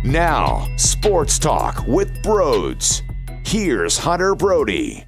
Now, Sports Talk with Broads. Here's Hunter Brody.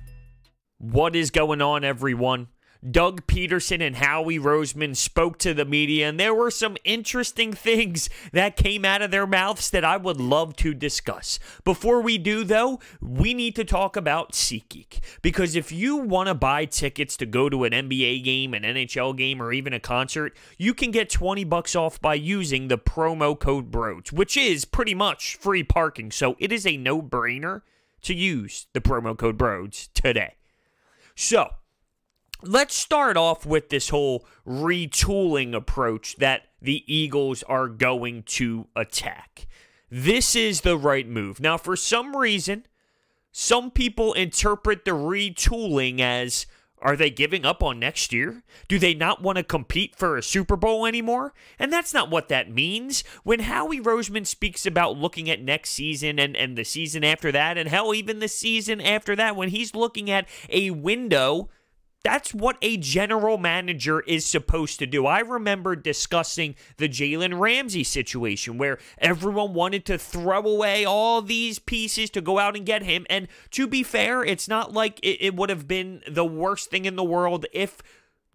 What is going on, everyone? Doug Peterson and Howie Roseman spoke to the media, and there were some interesting things that came out of their mouths that I would love to discuss. Before we do, though, we need to talk about SeatGeek, because if you want to buy tickets to go to an NBA game, an NHL game, or even a concert, you can get $20 off by using the promo code BROADS, which is pretty much free parking, so it is a no-brainer to use the promo code BROADS today. So, let's start off with this whole retooling approach that the Eagles are going to attack. This is the right move. Now, for some reason, some people interpret the retooling as, are they giving up on next year? Do they not want to compete for a Super Bowl anymore? And that's not what that means. When Howie Roseman speaks about looking at next season and the season after that, and hell, even the season after that, when he's looking at a window, that's what a general manager is supposed to do. I remember discussing the Jalen Ramsey situation where everyone wanted to throw away all these pieces to go out and get him. And to be fair, it's not like it would have been the worst thing in the world if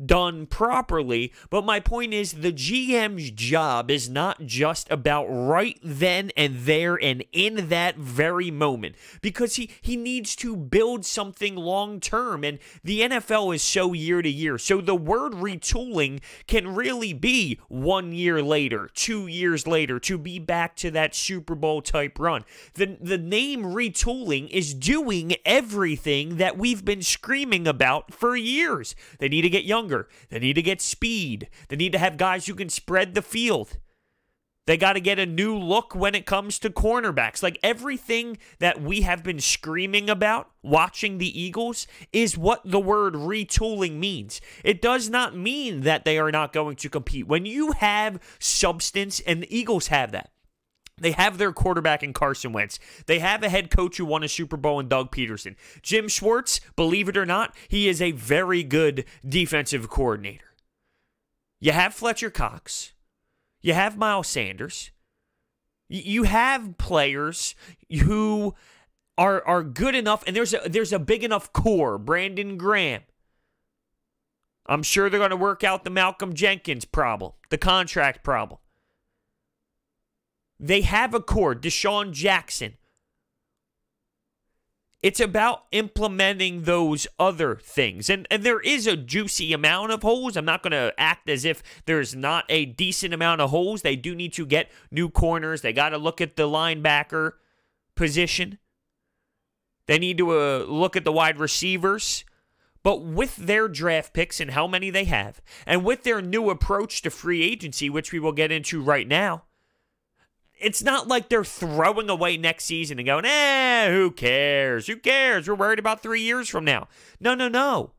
done properly, but my point is the GM's job is not just about right then and there and in that very moment, because he needs to build something long term, and the NFL is so year to year, so the word retooling can really be 1 year later, 2 years later, to be back to that Super Bowl type run. The name retooling is doing everything that we've been screaming about for years. They need to get younger. They need to get speed. They need to have guys who can spread the field. They got to get a new look when it comes to cornerbacks. Like everything that we have been screaming about watching the Eagles is what the word retooling means. It does not mean that they are not going to compete. When you have substance, and the Eagles have that, they have their quarterback in Carson Wentz. They have a head coach who won a Super Bowl in Doug Peterson. Jim Schwartz, believe it or not, he is a very good defensive coordinator. You have Fletcher Cox. You have Miles Sanders. You have players who are good enough, and there's a big enough core. Brandon Graham. I'm sure they're going to work out the Malcolm Jenkins problem, the contract problem. They have a core, Deshaun Jackson. It's about implementing those other things. And there is a juicy amount of holes. I'm not going to act as if there's not a decent amount of holes. They do need to get new corners. They got to look at the linebacker position. They need to look at the wide receivers. But with their draft picks and how many they have, and with their new approach to free agency, which we will get into right now, it's not like they're throwing away next season and going, who cares? Who cares? We're worried about 3 years from now. No.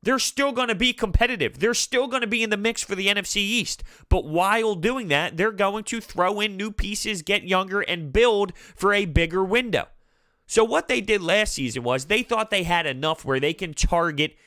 They're still going to be competitive. They're still going to be in the mix for the NFC East. But while doing that, they're going to throw in new pieces, get younger, and build for a bigger window. So what they did last season was they thought they had enough where they can target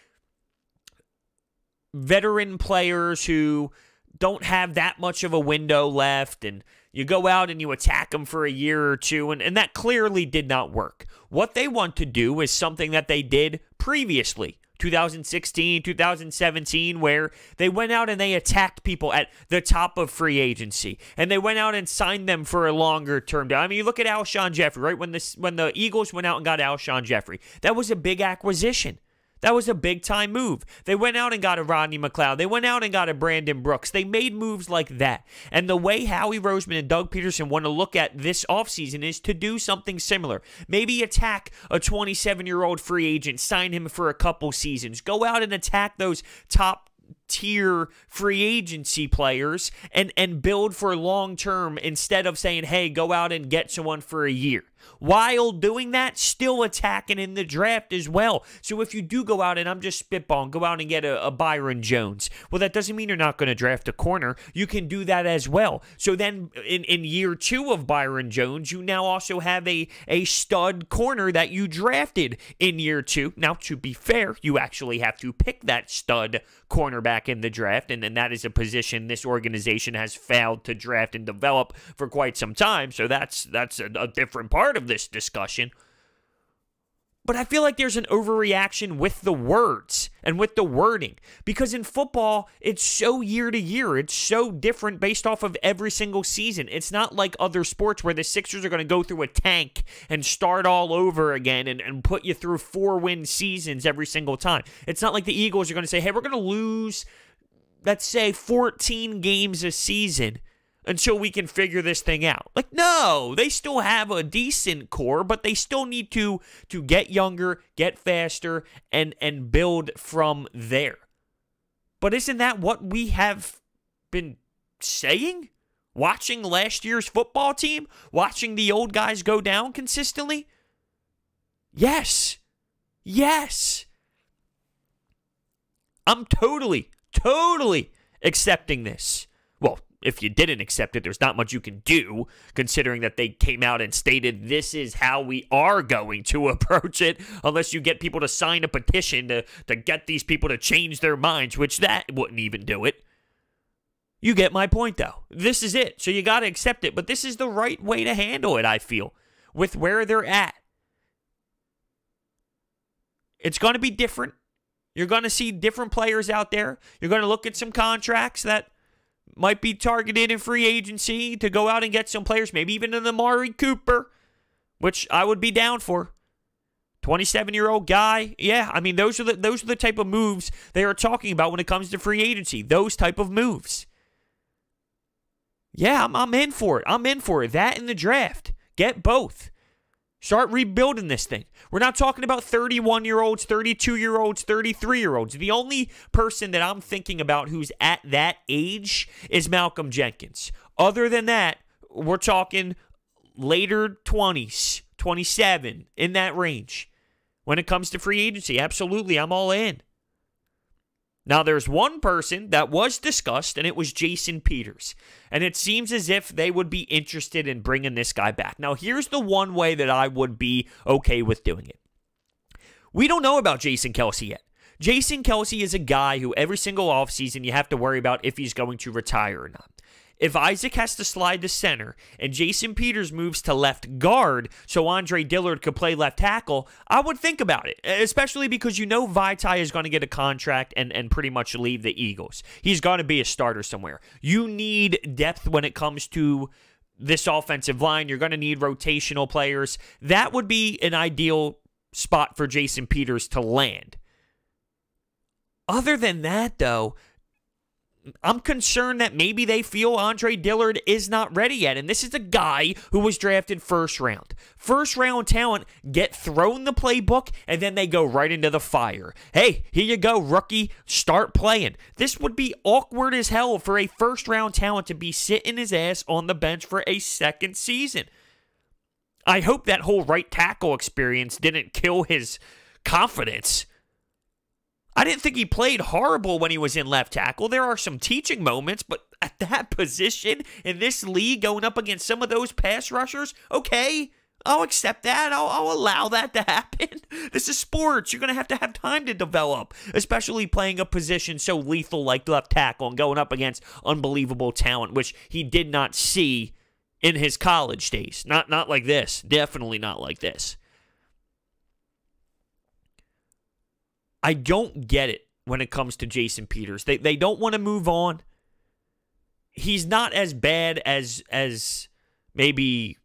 veteran players who don't have that much of a window left, and you go out and you attack them for a year or two, and that clearly did not work. What they want to do is something that they did previously, 2016, 2017, where they went out and they attacked people at the top of free agency, and they went out and signed them for a longer term. I mean, you look at Alshon Jeffrey, right? When the Eagles went out and got Alshon Jeffrey, that was a big acquisition. That was a big-time move. They went out and got a Rodney McLeod. They went out and got a Brandon Brooks. They made moves like that. And the way Howie Roseman and Doug Peterson want to look at this offseason is to do something similar. Maybe attack a 27-year-old free agent, sign him for a couple seasons. Go out and attack those top-tier free agency players and build for long-term instead of saying, hey, go out and get someone for a year. While doing that, still attacking in the draft as well. So if you do go out, and I'm just spitballing, go out and get a Byron Jones, well, that doesn't mean you're not going to draft a corner. You can do that as well. So then in year 2 of Byron Jones, you now also have a stud corner that you drafted in year 2. Now, to be fair, you actually have to pick that stud cornerback in the draft, and that is a position this organization has failed to draft and develop for quite some time. So that's a different part of this discussion. But I feel like there's an overreaction with the words and with the wording, because in football, it's so year to year. It's so different based off of every single season. It's not like other sports where the Sixers are going to go through a tank and start all over again and put you through 4-win seasons every single time. It's not like the Eagles are going to say, hey, we're going to lose, let's say, 14 games a season until we can figure this thing out. Like, no, they still have a decent core, but they still need to get younger, get faster, and build from there. But isn't that what we have been saying? Watching last year's football team? Watching the old guys go down consistently? Yes. Yes. I'm totally accepting this. Well, if you didn't accept it, there's not much you can do, considering that they came out and stated this is how we are going to approach it, unless you get people to sign a petition to get these people to change their minds, which that wouldn't even do it. You get my point, though. This is it, so you got to accept it, but this is the right way to handle it, I feel, with where they're at. It's going to be different. You're going to see different players out there. You're going to look at some contracts that might be targeted in free agency to go out and get some players, maybe even an Amari Cooper, which I would be down for. 27-year-old guy. Yeah, I mean, those are the type of moves they are talking about when it comes to free agency. Those type of moves. Yeah, I'm in for it. I'm in for it. That in the draft. Get both. Start rebuilding this thing. We're not talking about 31-year-olds, 32-year-olds, 33-year-olds. The only person that I'm thinking about who's at that age is Malcolm Jenkins. Other than that, we're talking later 20s, 27, in that range. When it comes to free agency, absolutely, I'm all in. Now, there's one person that was discussed, and it was Jason Peters. And it seems as if they would be interested in bringing this guy back. Now, here's the one way that I would be okay with doing it. We don't know about Jason Kelce yet. Jason Kelce is a guy who every single offseason you have to worry about if he's going to retire or not. If Isaac has to slide to center and Jason Peters moves to left guard so Andre Dillard could play left tackle, I would think about it, especially because you know Vaitai is going to get a contract and pretty much leave the Eagles. He's going to be a starter somewhere. You need depth when it comes to this offensive line. You're going to need rotational players. That would be an ideal spot for Jason Peters to land. Other than that, though, I'm concerned that maybe they feel Andre Dillard is not ready yet. And this is a guy who was drafted first round. First round talent get thrown the playbook and then they go right into the fire. Hey, here you go, rookie. Start playing. This would be awkward as hell for a first round talent to be sitting his ass on the bench for a second season. I hope that whole right tackle experience didn't kill his confidence. I didn't think he played horrible when he was in left tackle. There are some teaching moments, but at that position in this league going up against some of those pass rushers, okay, I'll accept that. I'll allow that to happen. This is sports. You're going to have time to develop, especially playing a position so lethal like left tackle and going up against unbelievable talent, which he did not see in his college days. Not like this. Definitely not like this. I don't get it when it comes to Jason Peters. They don't want to move on. He's not as bad as maybe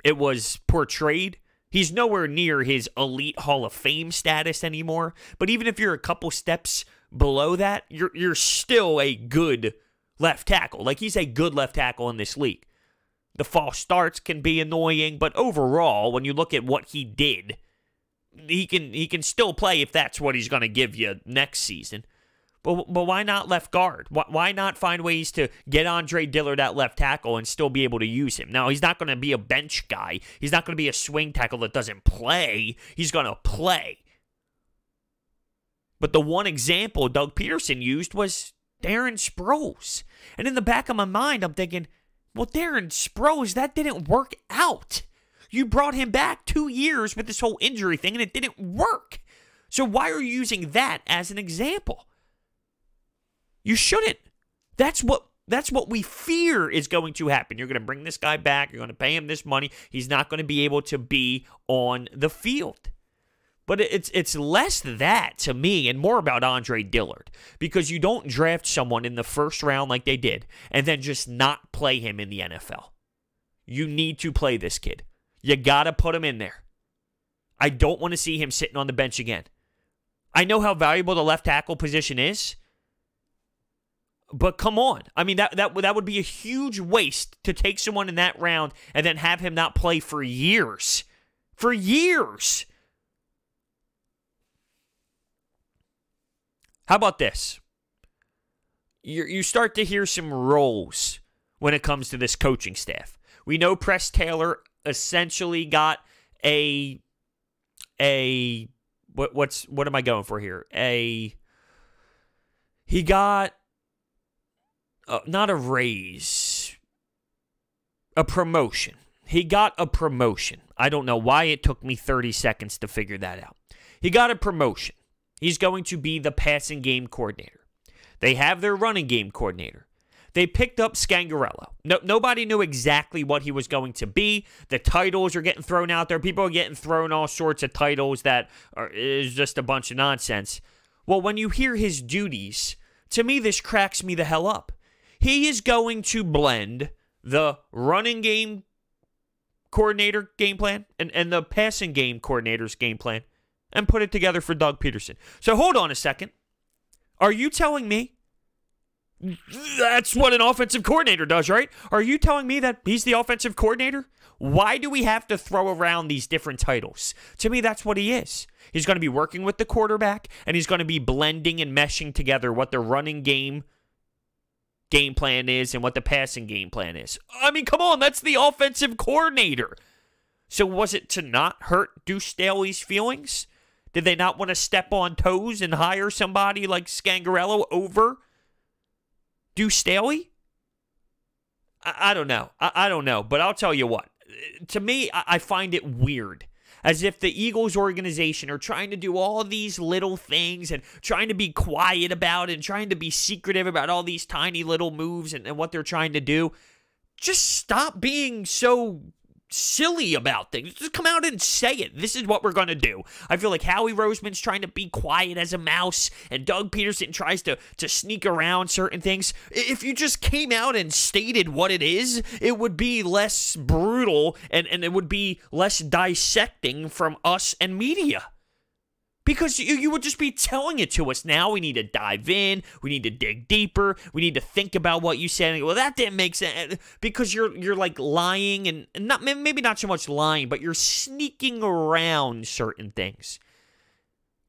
it was portrayed. He's nowhere near his elite Hall of Fame status anymore. But even if you're a couple steps below that, you're still a good left tackle. Like, he's a good left tackle in this league. The false starts can be annoying, but overall, when you look at what he did, he can still play if that's what he's going to give you next season. But why not left guard? Why not find ways to get Andre Dillard at left tackle and still be able to use him? Now, he's not going to be a bench guy. He's not going to be a swing tackle that doesn't play. He's going to play. But the one example Doug Peterson used was Darren Sproles. And in the back of my mind, I'm thinking, well, Darren Sproles, that didn't work out. You brought him back 2 years with this whole injury thing, and it didn't work. So why are you using that as an example? You shouldn't. That's what we fear is going to happen. You're going to bring this guy back. You're going to pay him this money. He's not going to be able to be on the field. But it's less that to me and more about Andre Dillard, because you don't draft someone in the first round like they did and then just not play him in the NFL. You need to play this kid. You got to put him in there. I don't want to see him sitting on the bench again. I know how valuable the left tackle position is, but come on. I mean, that would be a huge waste to take someone in that round and then have him not play for years. For years. How about this? You start to hear some roles when it comes to this coaching staff. We know Press Taylor essentially got what am I going for here? He got not a raise, a promotion. He got a promotion. I don't know why it took me 30 seconds to figure that out. He got a promotion. He's going to be the passing game coordinator. They have their running game coordinator. They picked up Scangarello. Nobody knew exactly what he was going to be. The titles are getting thrown out there. People are getting thrown all sorts of titles that is just a bunch of nonsense. Well, when you hear his duties, to me, this cracks me the hell up. He is going to blend the running game coordinator game plan and the passing game coordinator's game plan and put it together for Doug Peterson. So hold on a second. Are you telling me that's what an offensive coordinator does, right? Are you telling me that he's the offensive coordinator? Why do we have to throw around these different titles? To me, that's what he is. He's going to be working with the quarterback, and he's going to be blending and meshing together what the running game plan is and what the passing game plan is. I mean, come on, that's the offensive coordinator. So was it to not hurt Deuce Staley's feelings? Did they not want to step on toes and hire somebody like Scangarello over Deuce Staley? I don't know. I don't know. But I'll tell you what. To me, I find it weird. As if the Eagles organization are trying to do all these little things and trying to be quiet about it and trying to be secretive about all these tiny little moves and what they're trying to do. Just stop being so silly about things. Just come out and say it. This is what we're going to do. I feel like Howie Roseman's trying to be quiet as a mouse, and Doug Peterson tries to sneak around certain things. If you just came out and stated what it is, it would be less brutal, and it would be less dissecting from us and media. Because you would just be telling it to us. Now we need to dive in. We need to dig deeper. We need to think about what you said. Well, that didn't make sense. Because you're like lying and not maybe not so much lying, but you're sneaking around certain things.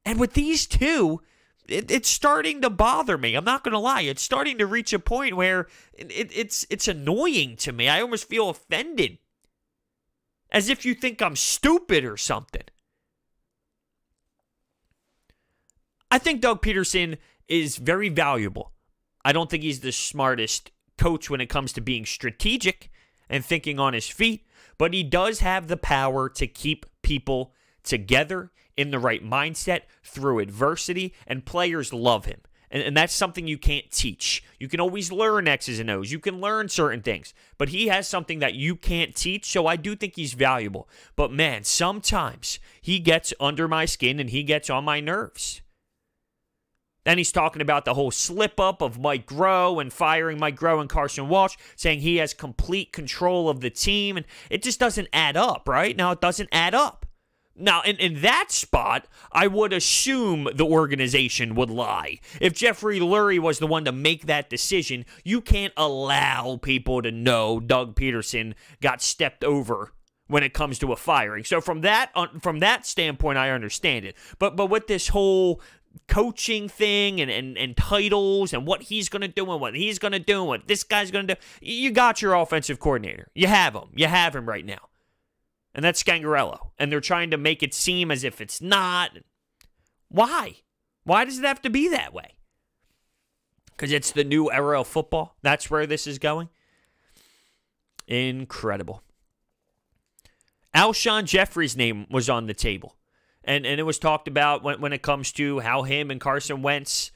And with these two, it's starting to bother me. I'm not going to lie. It's starting to reach a point where it's annoying to me. I almost feel offended. As if you think I'm stupid or something. I think Doug Peterson is very valuable. I don't think he's the smartest coach when it comes to being strategic and thinking on his feet, but he does have the power to keep people together in the right mindset through adversity, and players love him. And that's something you can't teach. You can always learn X's and O's. You can learn certain things, but he has something that you can't teach, so I do think he's valuable. But man, sometimes he gets under my skin and he gets on my nerves. Then he's talking about the whole slip-up of Mike Groh and firing Mike Groh and Carson Walsh, saying he has complete control of the team, and it just doesn't add up, right? Now, it doesn't add up. Now, in that spot, I would assume the organization would lie. If Jeffrey Lurie was the one to make that decision, you can't allow people to know Doug Peterson got stepped over when it comes to a firing. So from that standpoint, I understand it. But with this whole coaching thing and titles and what he's going to do and what he's going to do and what this guy's going to do. You got your offensive coordinator. You have him. You have him right now. And that's Scangarello. And they're trying to make it seem as if it's not. Why? Why does it have to be that way? Because it's the new era of football. That's where this is going. Incredible. Alshon Jeffrey's name was on the table. And it was talked about when it comes to how him and Carson Wentz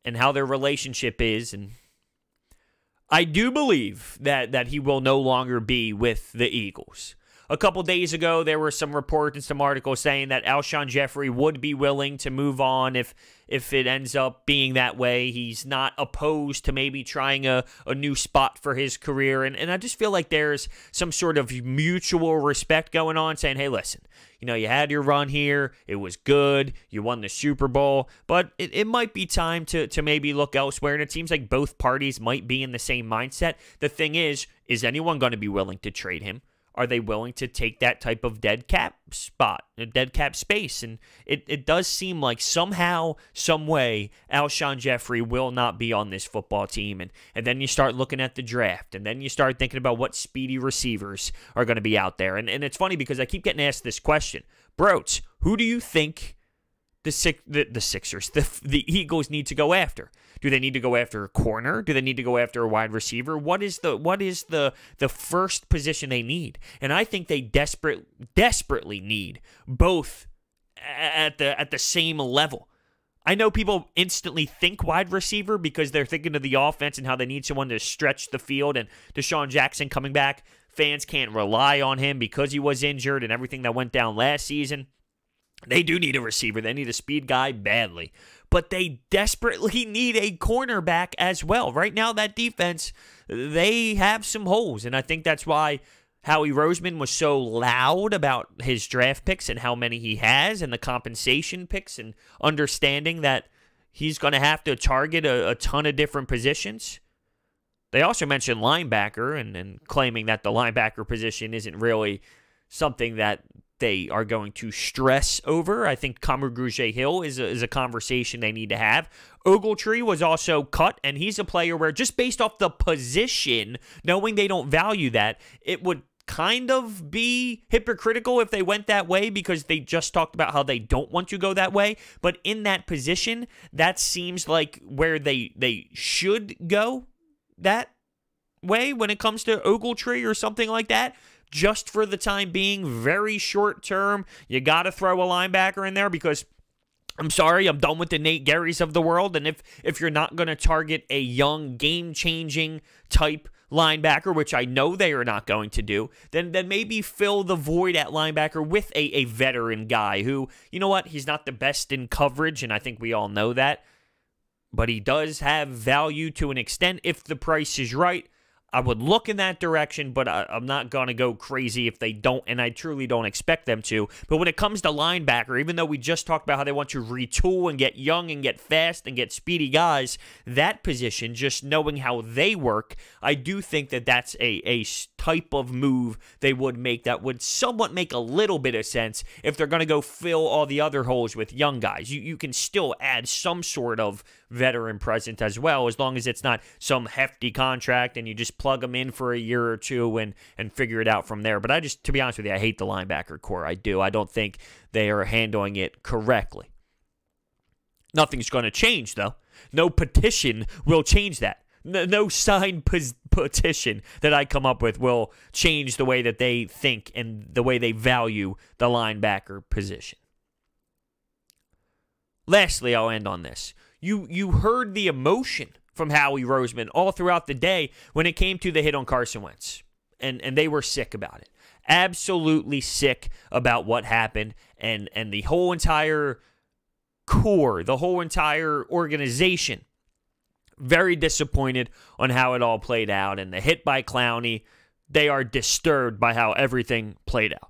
and how their relationship is. And I do believe that he will no longer be with the Eagles. A couple days ago, there were some reports and some articles saying that Alshon Jeffrey would be willing to move on if it ends up being that way. He's not opposed to maybe trying a new spot for his career. And I just feel like there's some sort of mutual respect going on, saying, hey, listen, you had your run here. It was good. You won the Super Bowl. But it might be time to maybe look elsewhere. And it seems like both parties might be in the same mindset. The thing is anyone going to be willing to trade him? Are they willing to take that type of dead cap spot, a dead cap space? And it does seem like somehow, some way, Alshon Jeffrey will not be on this football team. And then you start looking at the draft, and then you start thinking about what speedy receivers are going to be out there. And it's funny because I keep getting asked this question. Broats, who do you think the Sixers, the Eagles need to go after? Do they need to go after a corner? Do they need to go after a wide receiver? What is the first position they need? And I think they desperately need both at the same level. I know people instantly think wide receiver because they're thinking of the offense and how they need someone to stretch the field. And Deshaun Jackson coming back, fans can't rely on him because he was injured and everything that went down last season. They do need a receiver. They need a speed guy badly. But they desperately need a cornerback as well. Right now, that defense, they have some holes. And I think that's why Howie Roseman was so loud about his draft picks and how many he has and the compensation picks and understanding that he's going to have to target a ton of different positions. They also mentioned linebacker and claiming that the linebacker position isn't really something that they are going to stress over. I think Kamu Grugier-Hill is a conversation they need to have. Ogletree was also cut, and he's a player where just based off the position, knowing they don't value that, it would kind of be hypocritical if they went that way because they just talked about how they don't want to go that way. But in that position, that seems like where they should go that way when it comes to Ogletree or something like that. Just for the time being, very short term, you got to throw a linebacker in there because, I'm sorry, I'm done with the Nate Garys of the world. And if you're not going to target a young, game-changing type linebacker, which I know they are not going to do, then maybe fill the void at linebacker with a veteran guy who, you know what, he's not the best in coverage, and I think we all know that. But he does have value to an extent if the price is right. I would look in that direction, but I'm not going to go crazy if they don't, and I truly don't expect them to. But when it comes to linebacker, even though we just talked about how they want to retool and get young and get fast and get speedy guys, that position, just knowing how they work, I do think that that's a type of move they would make that would somewhat make a little bit of sense if they're going to go fill all the other holes with young guys. You can still add some sort of veteran presence as well, as long as it's not some hefty contract and you just plug them in for a year or two and figure it out from there. But to be honest with you, I hate the linebacker core. I do. I don't think they are handling it correctly. Nothing's going to change, though. No petition will change that. No signed petition that I come up with will change the way that they think and the way they value the linebacker position. Lastly, I'll end on this. You heard the emotion from Howie Roseman all throughout the day when it came to the hit on Carson Wentz. And they were sick about it. Absolutely sick about what happened. And the whole entire core, the whole entire organization, very disappointed on how it all played out. And the hit by Clowney, they are disturbed by how everything played out.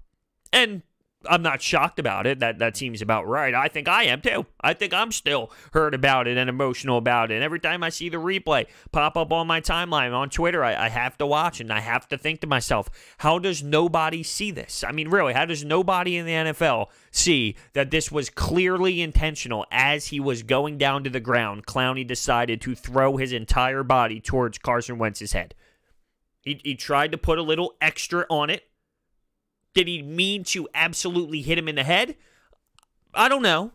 And I'm not shocked about it. That seems about right. I think I am too. I think I'm still hurt about it and emotional about it. And every time I see the replay pop up on my timeline on Twitter, I have to watch and I have to think to myself, how does nobody see this? I mean, really, how does nobody in the NFL see that this was clearly intentional? As he was going down to the ground, Clowney decided to throw his entire body towards Carson Wentz's head. He tried to put a little extra on it. Did he mean to absolutely hit him in the head? I don't know.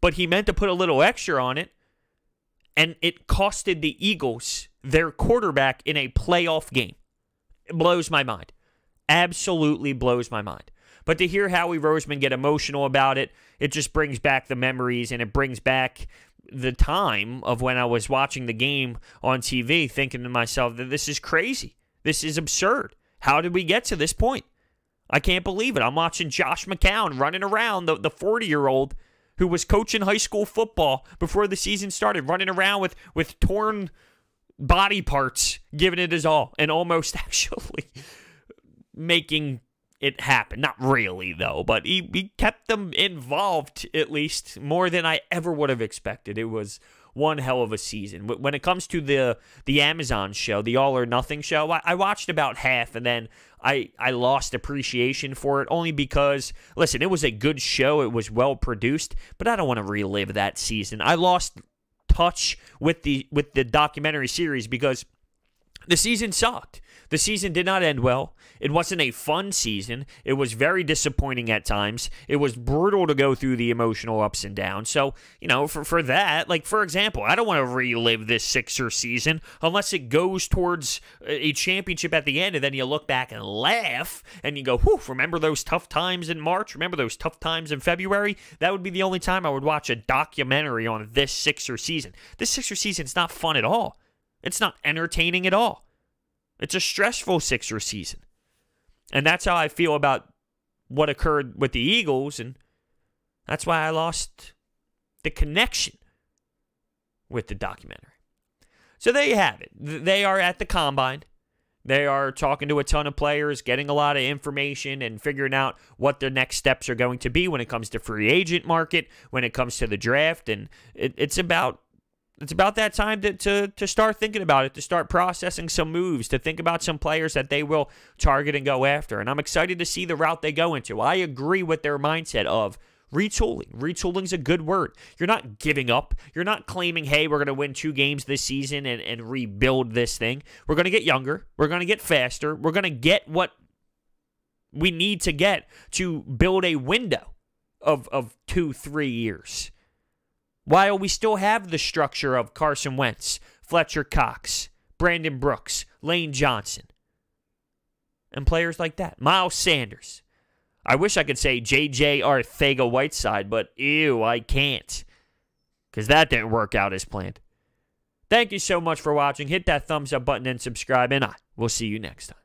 But he meant to put a little extra on it. And it costed the Eagles their quarterback in a playoff game. It blows my mind. Absolutely blows my mind. But to hear Howie Roseman get emotional about it, it just brings back the memories and it brings back the time of when I was watching the game on TV thinking to myself that this is crazy. This is absurd. How did we get to this point? I can't believe it. I'm watching Josh McCown running around, the 40-year-old who was coaching high school football before the season started, running around with torn body parts, giving it his all, and almost actually making it happen. Not really, though, but he kept them involved, at least, more than I ever would have expected. It was one hell of a season. When it comes to the Amazon show, the All or Nothing show, I watched about half, and then I lost appreciation for it only because, listen, it was a good show. It was well produced, but I don't want to relive that season. I lost touch with the documentary series because the season sucked. The season did not end well. It wasn't a fun season. It was very disappointing at times. It was brutal to go through the emotional ups and downs. So, for that, like, for example, I don't want to relive this Sixers season unless it goes towards a championship at the end, and then you look back and laugh, and you go, whew, remember those tough times in March? Remember those tough times in February? That would be the only time I would watch a documentary on this Sixers season. This Sixers season's not fun at all. It's not entertaining at all. It's a stressful Sixers season. And that's how I feel about what occurred with the Eagles, and that's why I lost the connection with the documentary. So there you have it. They are at the Combine. They are talking to a ton of players, getting a lot of information, and figuring out what their next steps are going to be when it comes to free agent market, when it comes to the draft, and it's about that time to start thinking about it, to start processing some moves, to think about some players that they will target and go after. And I'm excited to see the route they go into. I agree with their mindset of retooling. Retooling's a good word. You're not giving up. You're not claiming, hey, we're going to win 2 games this season and rebuild this thing. We're going to get younger. We're going to get faster. We're going to get what we need to get to build a window of 2-3 years. While we still have the structure of Carson Wentz, Fletcher Cox, Brandon Brooks, Lane Johnson, and players like that. Miles Sanders. I wish I could say J.J. Arcega-Whiteside, but ew, I can't. Because that didn't work out as planned. Thank you so much for watching. Hit that thumbs up button and subscribe, and I will see you next time.